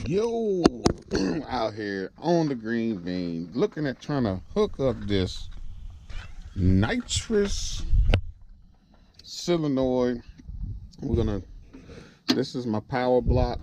Yo, out here on the green bean, looking at trying to hook up this NITROUS solonoid. This is my power block.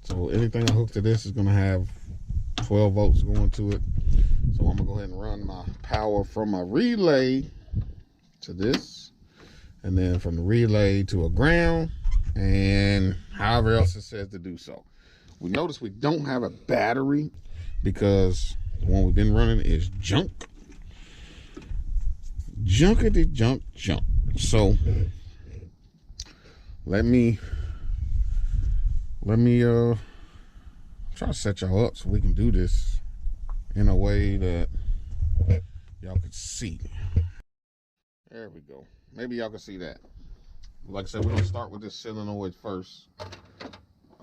So anything I hook to this is gonna have 12 volts going to it. So I'm gonna go ahead and run my power from my relay to this, and then from the relay to a ground, and however else it says to do so. We notice we don't have a battery because the one we've been running is junk. Junkity junk. So let me try to set y'all up so we can do this in a way that y'all can see. There we go. Maybe y'all can see that. Like I said, we're gonna start with this solenoid first.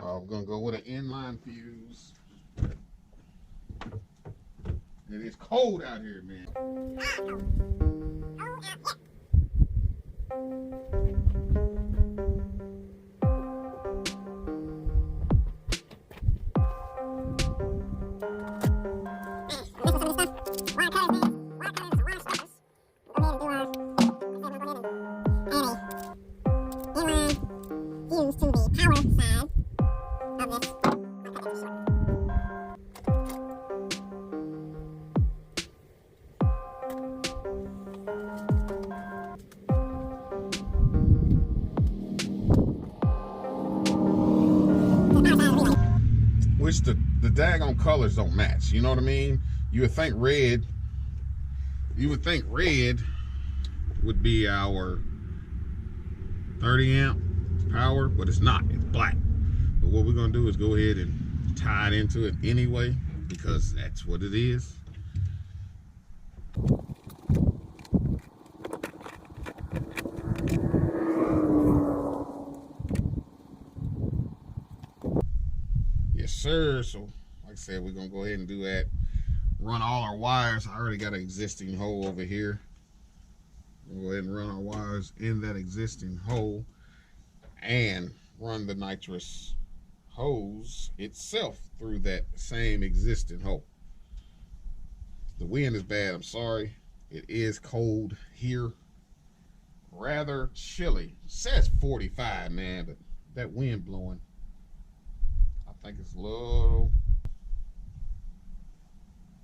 We're gonna go with an inline fuse. It is cold out here, man. Which the daggone colors don't match, you know what I mean? You would think red would be our 30 amp power, but it's not, it's black. But what we're gonna do is go ahead and tie it into it anyway, because that's what it is. Yes, sir. So, like I said, we're gonna go ahead and do that. Run all our wires. I already got an existing hole over here. We'll go ahead and run our wires in that existing hole and run the NITROUS hose itself through that same existing hole. The wind is bad. I'm sorry. It is cold here. Rather chilly. It says 45, man, but that wind blowing, I think it's a little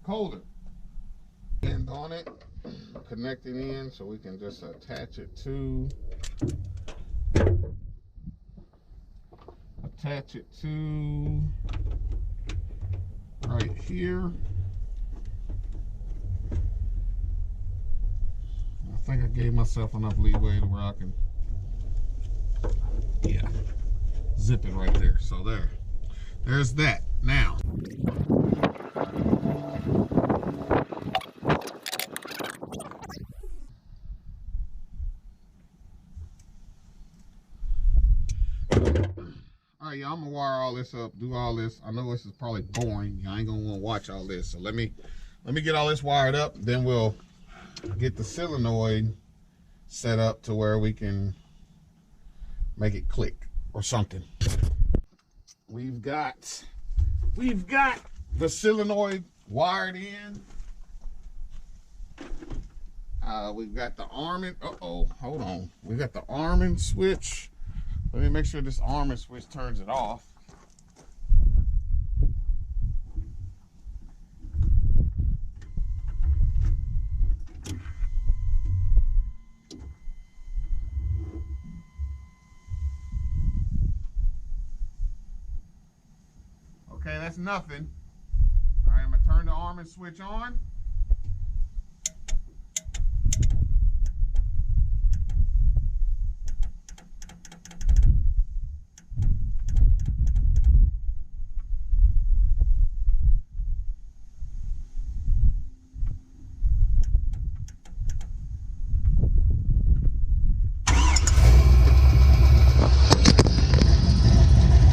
colder. End on it, connecting in, so we can just attach it to right here. I think I gave myself enough leeway to where I can, yeah, zip it right there. So there's that. Now, all right, y'all, I'm gonna wire all this up, do all this. I know this is probably boring. I ain't gonna want to watch all this. So let me get all this wired up. Then we'll get the solenoid set up to where we can make it click or something. We've got the solenoid wired in. We've got the arming. Hold on. We got the arming switch. Let me make sure this arming switch turns it off. Okay, that's nothing. All right, I'm gonna turn the arming switch on.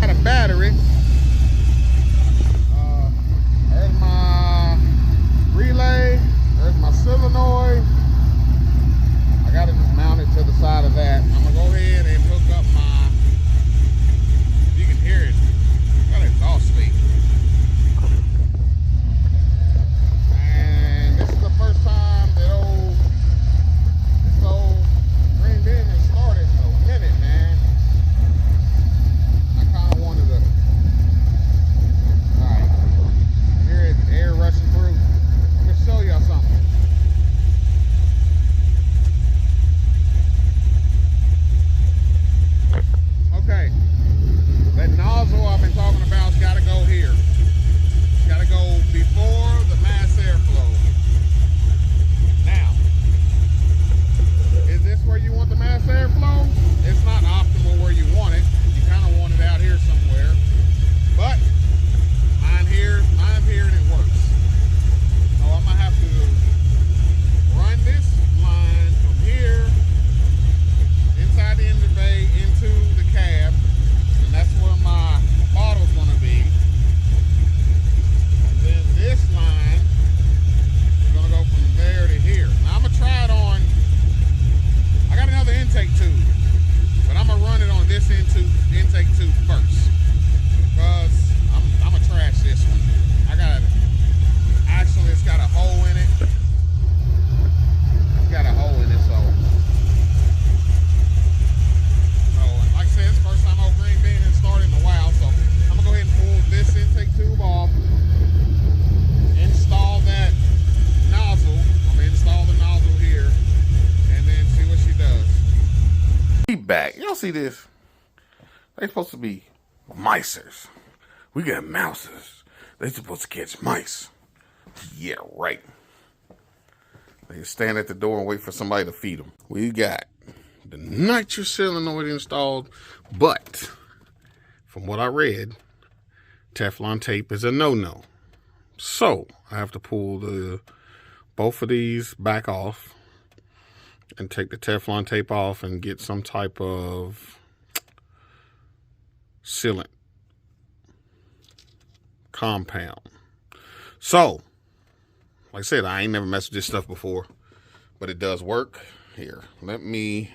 Got a battery. There's my relay. There's my solenoid. I got it just mounted to the side of that. I'm gonna go ahead and hook up my, if you can hear it, got it see this? They supposed to be micers. We got mousers. They supposed to catch mice. Yeah, right. They stand at the door and wait for somebody to feed them. We got the NITROUS solenoid installed, but from what I read, Teflon tape is a no-no. So I have to pull both of these back off and take the Teflon tape off and get some type of sealant compound. So, like I said, I ain't never messed with this stuff before, but it does work. Here, let me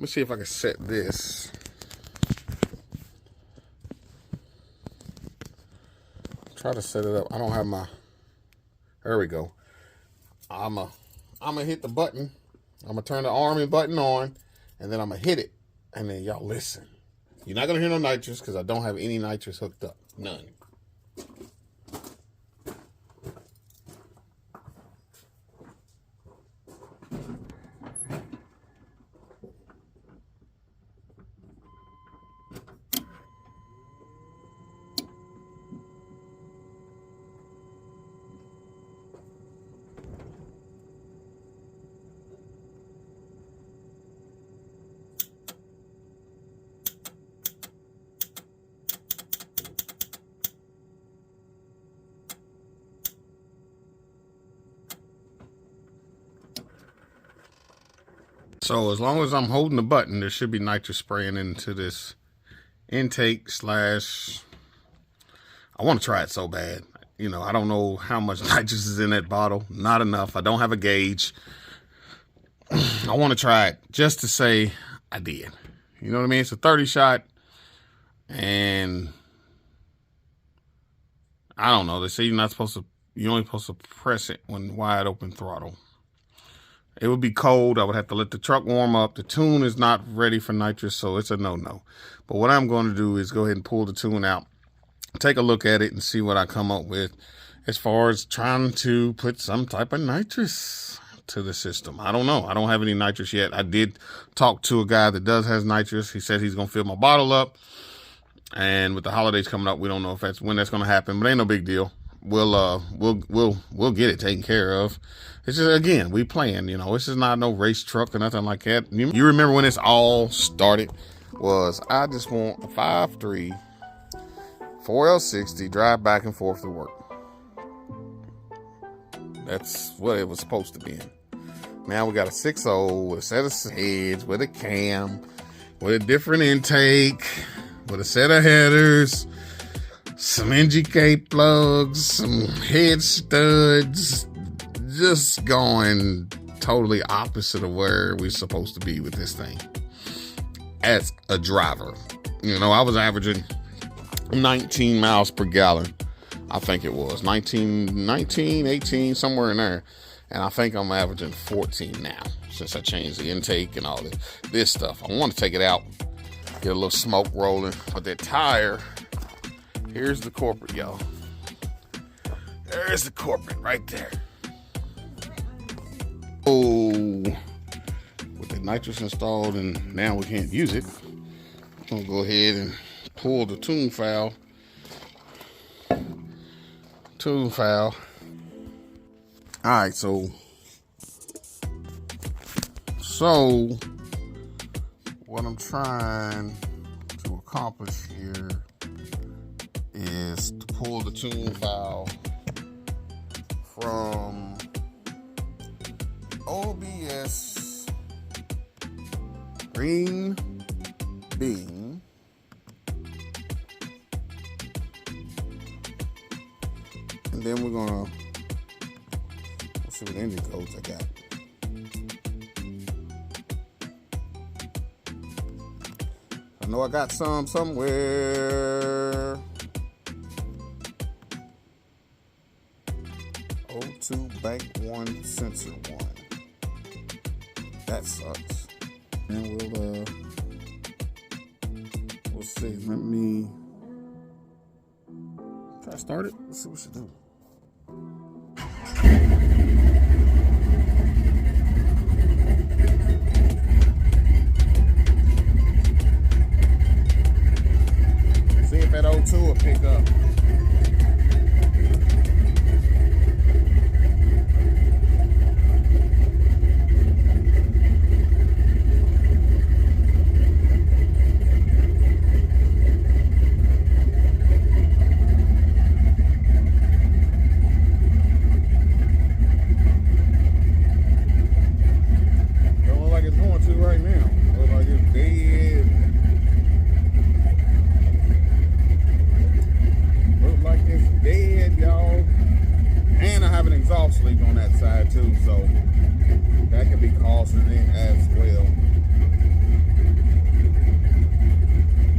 see if I can set this. Try to set it up. I don't have my, there we go. I'm gonna hit the button. I'm gonna turn the arming button on, and then I'm gonna hit it, and then y'all listen. You're not gonna hear no nitrous because I don't have any nitrous hooked up. None. So as long as I'm holding the button, there should be nitrous spraying into this intake slash, I want to try it so bad. You know, I don't know how much nitrous is in that bottle. Not enough. I don't have a gauge. I want to try it just to say I did. You know what I mean? It's a 30 shot. And I don't know. They say you're only supposed to press it when wide open throttle. It would be cold. I would have to let the truck warm up. The tune is not ready for nitrous, so it's a no-no. But what I'm going to do is go ahead and pull the tune out, take a look at it, and see what I come up with as far as trying to put some type of nitrous to the system. I don't know. I don't have any nitrous yet. I did talk to a guy that has nitrous. He said he's going to fill my bottle up. And with the holidays coming up, we don't know if when that's going to happen, but ain't no big deal. We'll get it taken care of. It's just, again, we playing, you know, this is not no race truck or nothing like that. You remember when this all started was, I just want a 5.3 4L60 drive back and forth to work. That's what it was supposed to be. Now we got a 6.0 with a set of heads, with a cam, with a different intake, with a set of headers, some NGK plugs, some head studs, just going totally opposite of where we're supposed to be with this thing. As a driver, you know, I was averaging 19 miles per gallon. I think it was 19, 18, somewhere in there. And I think I'm averaging 14 now since I changed the intake and all this stuff. I want to take it out, get a little smoke rolling. But that tire, here's the corporate, y'all. There's the corporate right there. Oh, with the nitrous installed and now we can't use it, I'm gonna go ahead and pull the tune foul. All right, so what I'm trying to accomplish here is to pull the tune valve from OBS green bean and then we're gonna, let's see what engine codes I got. I know I got some somewhere. O2 bank 1 sensor 1. That sucks. And we'll see. Let me try to start it. Let's see what she do. O2 will pick up. Right now, looks like it's dead. Looks like it's dead, y'all. And I have an exhaust leak on that side too, so that could be causing it as well.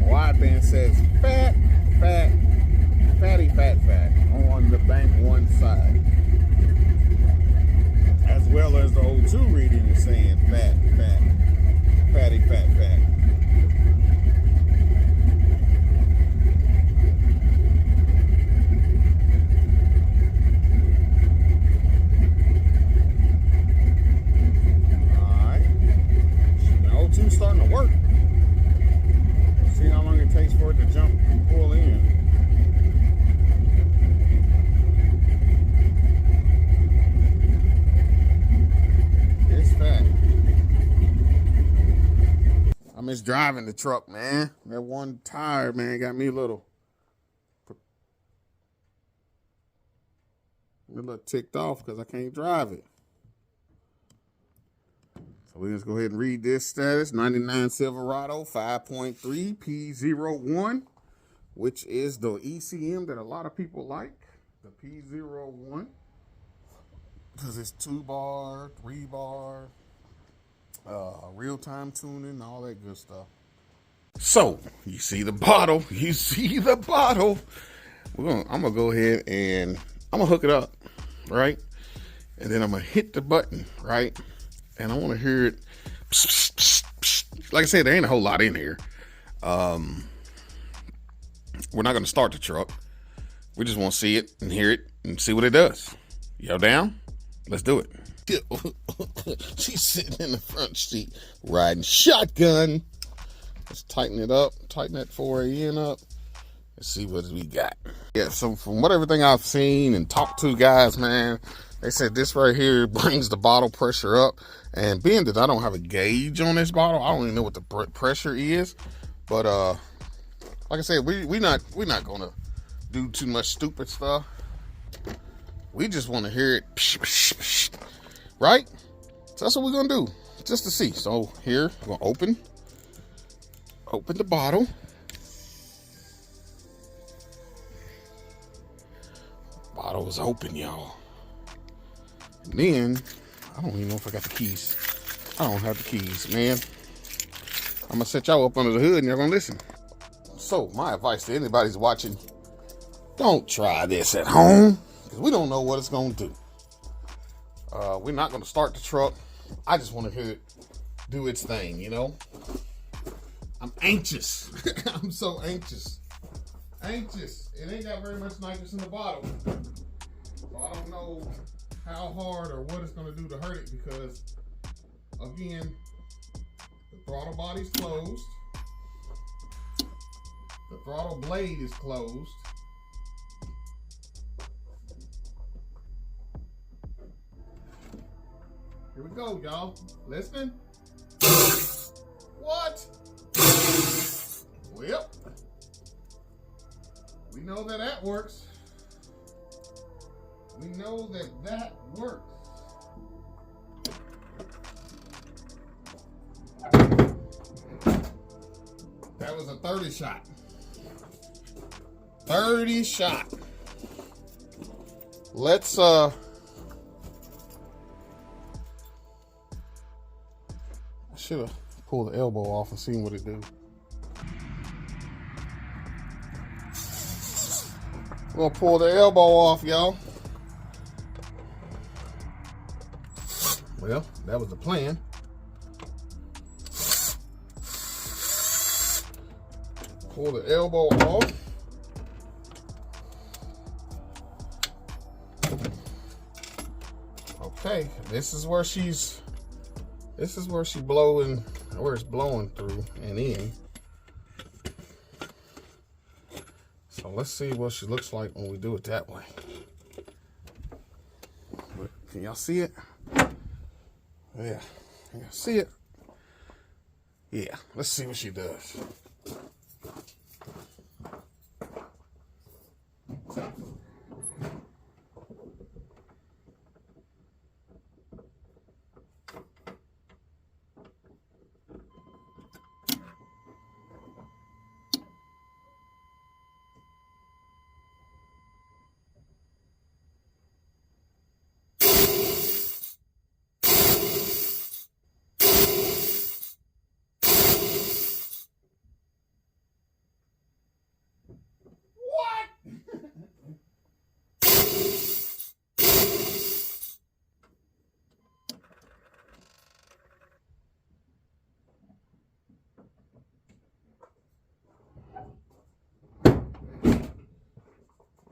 Wideband says fat on the bank one side, as well as the O2 reading is saying fat. Alright. The O2's starting to work. See how long it takes for it to jump and pull in. It's fat. I miss driving the truck, man. That one tire, man, got me a little ticked off because I can't drive it. So we just go ahead and read this status. 99 Silverado 5.3 P01, which is the ECM that a lot of people like. The P01. Because it's 2-bar, 3-bar. Real-time tuning, all that good stuff. So, you see the bottle. I'm gonna go ahead and I'm gonna hook it up, right? And then I'm gonna hit the button, right? And I want to hear it. Psh, psh, psh. Like I said, there ain't a whole lot in here. We're not gonna start the truck. We just want to see it and hear it and see what it does. Y'all down? Let's do it. She's sitting in the front seat riding shotgun. Let's tighten it up, tighten that 4AN up. Let's see what we got. Yeah, so from what everything I've seen and talked to guys, man, they said this right here brings the bottle pressure up. And being that I don't have a gauge on this bottle, I don't even know what the pressure is. But like I said, we're not gonna do too much stupid stuff. We just want to hear it, right? So that's what we're gonna do, just to see. So here, we're gonna open the bottle. Bottle is open, y'all. And then, I don't even know if I got the keys. I don't have the keys, man. I'm gonna set y'all up under the hood and y'all gonna listen. So my advice to anybody's watching, don't try this at home, because we don't know what it's gonna do. We're not gonna start the truck. I just want to hear it do its thing, you know? I'm anxious. I'm so anxious. It ain't got very much nitrous in the bottle. So I don't know how hard or what it's gonna do to hurt it, because again, the throttle body's closed. The throttle blade is closed. Here we go, y'all. Listening? What? Well, we know that works. We know that works. That was a 30 shot. 30 shot. Let's I should have pulled the elbow off and seen what it do. We're gonna pull the elbow off, y'all. Well, that was the plan. Pull the elbow off. Okay, this is where she blowing, where it's blowing through and in. So let's see what she looks like when we do it that way. Can y'all see it? Yeah. Can y'all see it? Yeah. Let's see what she does.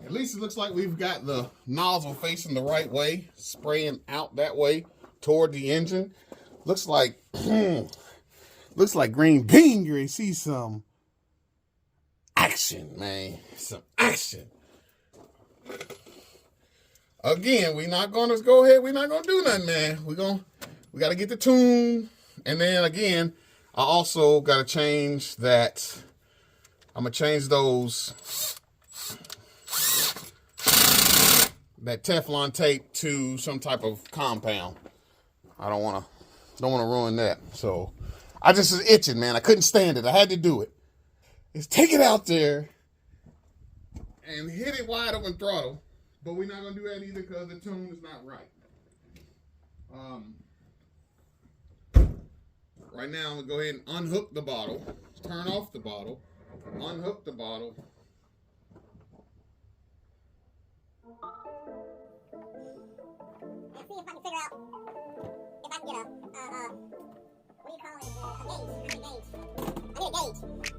At least it looks like we've got the nozzle facing the right way, spraying out that way toward the engine. Looks like green bean. You see some action, man. Some action. Again, we're not gonna go ahead. We're not gonna do nothing, man. We gotta get the tune, and then again, I also gotta change that. I'm gonna change that Teflon tape to some type of compound. I don't wanna ruin that. So I just was itching, man. I couldn't stand it. I had to do it. Just take it out there and hit it wide open throttle. But we're not gonna do that either because the tune is not right. Right now, I'm gonna go ahead and unhook the bottle, turn off the bottle, unhook the bottle. And see if I can figure out if I can get what do you call it? A gauge. I need a gauge.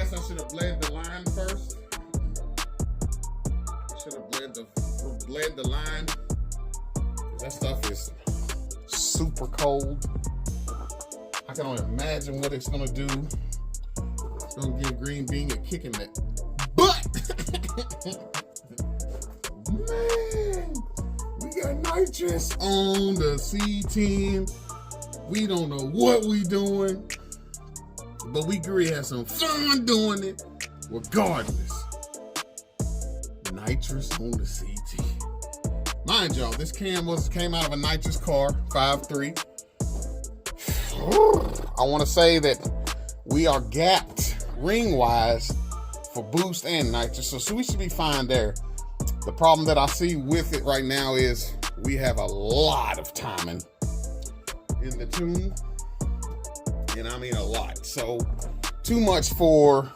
I should have bled the line first. I should have bled the line. That stuff is super cold. I can only imagine what it's gonna do. It's gonna give green bean a kick in that butt. Man, we got nitrous on the C10. We don't know what we doing. But we agree to have some fun doing it regardless. Nitrous on the CT. Mind y'all, this came out of a nitrous car, 5.3. I want to say that we are gapped ring-wise for boost and nitrous, so we should be fine there. The problem that I see with it right now is we have a lot of timing in the tune. And I mean a lot. So too much for,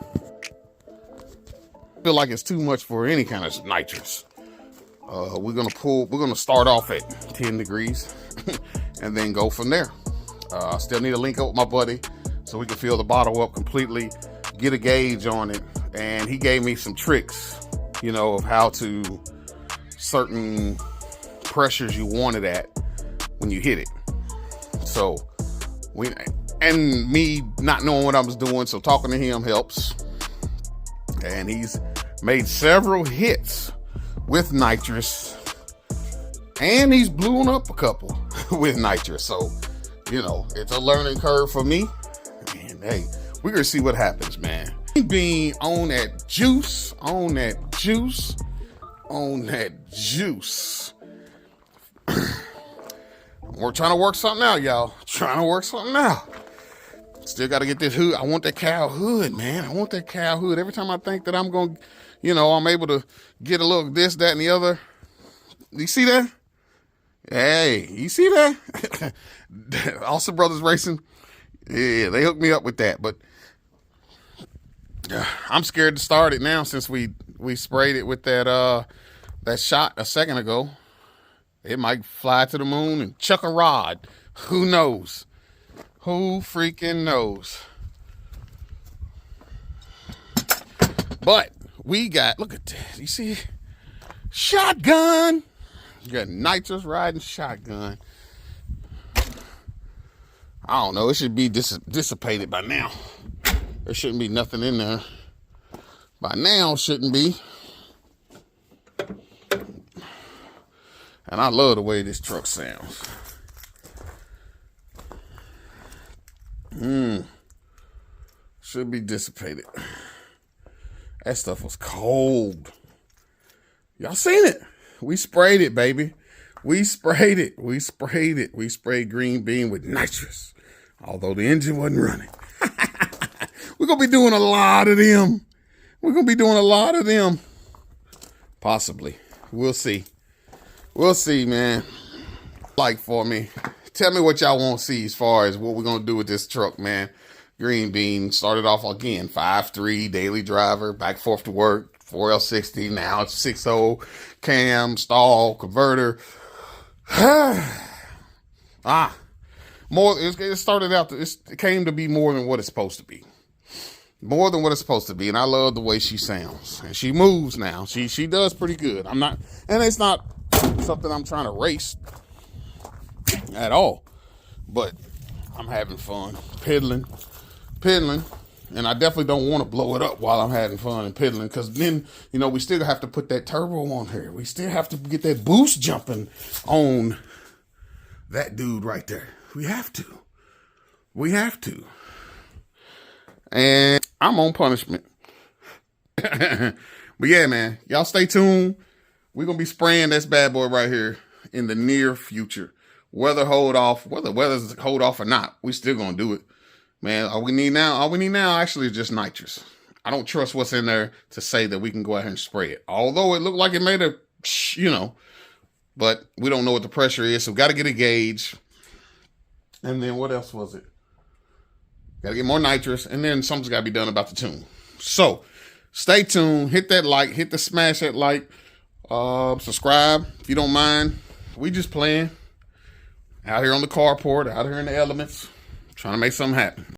I feel like it's too much for any kind of nitrous. We're gonna start off at 10 degrees and then go from there. I still need to link up with my buddy so we can fill the bottle up completely, get a gauge on it. And he gave me some tricks, you know, of how to certain pressures you want it at when you hit it. So and me not knowing what I was doing, so talking to him helps. And he's made several hits with nitrous, and he's blown up a couple with nitrous. So, you know, it's a learning curve for me. And hey, we're gonna see what happens, man. Being on that juice, on that juice, on that juice. We're trying to work something out, y'all. Trying to work something out. Still got to get this hood. I want that cow hood, man. I want that cow hood. Every time I think that I'm going to, you know, I'm able to get a little this, that, and the other. You see that? Hey, you see that? Also Brothers Racing. Yeah, they hooked me up with that. But I'm scared to start it now since we sprayed it with that shot a second ago. It might fly to the moon and chuck a rod. Who knows? Who freaking knows? But we got, look at that. You see? Shotgun. You got nitrous riding shotgun. I don't know. It should be dissipated by now. There shouldn't be nothing in there. By now, shouldn't be. And I love the way this truck sounds. Should be dissipated. That stuff was cold. Y'all seen it? We sprayed it, baby. We sprayed it. We sprayed it. We sprayed green bean with nitrous. Although the engine wasn't running. We're going to be doing a lot of them. We're going to be doing a lot of them. Possibly. We'll see. We'll see, man. Like for me. Tell me what y'all want to see as far as what we're going to do with this truck, man. Green bean started off again, 5.3 daily driver, back and forth to work, 4L60. Now it's 6.0 cam, stall, converter. More. It started out. It came to be more than what it's supposed to be. More than what it's supposed to be, and I love the way she sounds. And she moves now. She does pretty good. I'm not, and it's not something I'm trying to race at all. But I'm having fun pedaling, and I definitely don't want to blow it up while I'm having fun and pedaling, because then, you know, we still have to put that turbo on here. We still have to get that boost jumping on that dude right there. We have to. We have to. And I'm on punishment. But yeah, man, y'all stay tuned. We're going to be spraying this bad boy right here in the near future. Whether weather's hold off or not, we still going to do it. Man, all we need now actually is just nitrous. I don't trust what's in there to say that we can go ahead and spray it. Although it looked like it made a, you know, but we don't know what the pressure is. So we got to get a gauge. And then what else was it? Got to get more nitrous. And then something's got to be done about the tune. So stay tuned. Hit that like. Hit the smash that like. Subscribe if you don't mind. We just playing. Out here on the carport. Out here in the elements. Trying to make something happen.